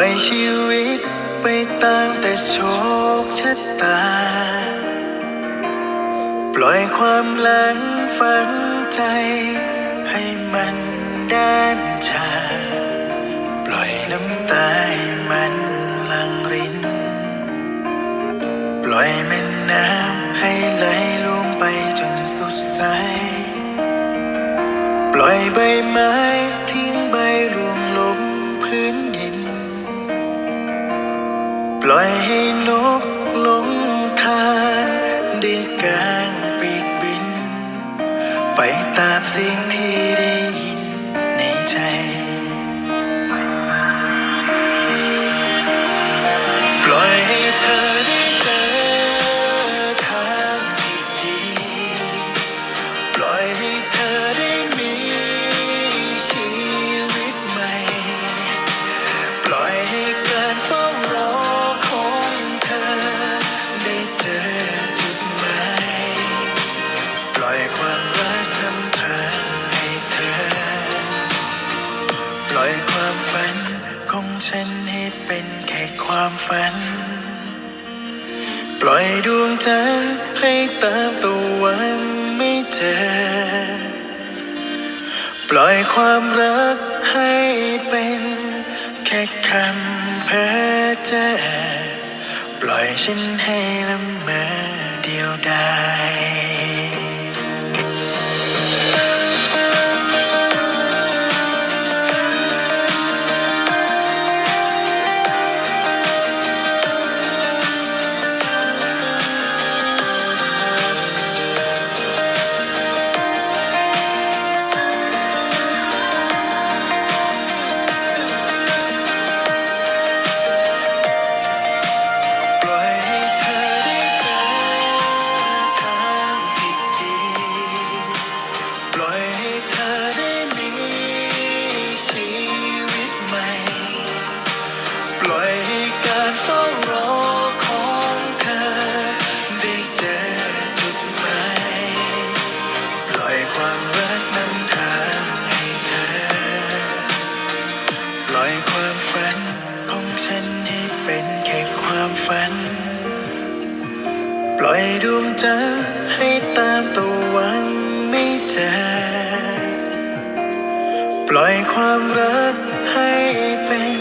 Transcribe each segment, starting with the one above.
อยชีวิตไปตามแต่โชคชะตาปล่อยความหลังฝังใจให้มันด้านชาปล่อยน้ำตาให้มันหลั่งรินปล่อยแม่น้ำให้ไหลลงไปจนสุดสายปล่อยใบไม้ทิ้งใบร่วงลงพื้นดินปล่อยให้นกลงทางได้กางปีกบินไปตามสิ่งที่ได้ยินในใจปล่อยให้เธอได้เจอทางที่ดีปล่อยให้เธอได้มีชีวิตใหม่ปล่อยให้การเฝ้ารอของเธอได้เจอจุดหมายปล่อยความรักนำทางให้เธอปล่อยความฝันของฉันให้เป็นแค่ความฝันปล่อยดวงจันทร์ให้ตามตะวันไม่เจอปล่อยความรักให้เป็นแค่คำเพ้อเจ้อปล่อยฉันให้ละเมอเดียวดายปล่อยให้การเฝ้ารอของเธอได้เจอจุดหมายปล่อยความรักนำทางให้เธอปล่อยความฝันของฉันให้เป็นแค่ความฝันปล่อยดวงจันทร์ให้ตามตะวันไม่เจอปล่อยความรักให้เป็น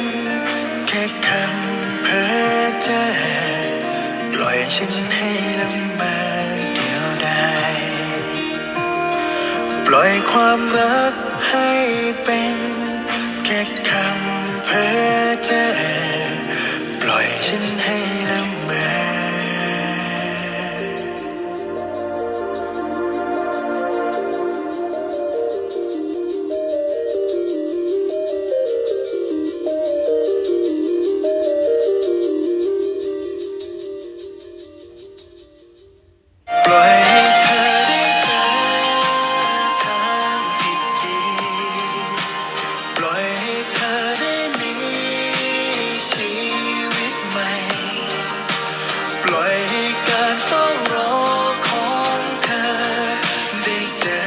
แค่คำเพ้อเจ้อปล่อยฉันให้ละเมอเดียวดายปล่อยความรักให้เป็นแค่คำเพ้อเจ้อปล่อยฉันให้ละเมอปล่อยให้การเฝ้ารอของเธอได้เจอ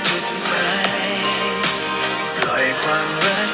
จุดหมายปล่อยความรัก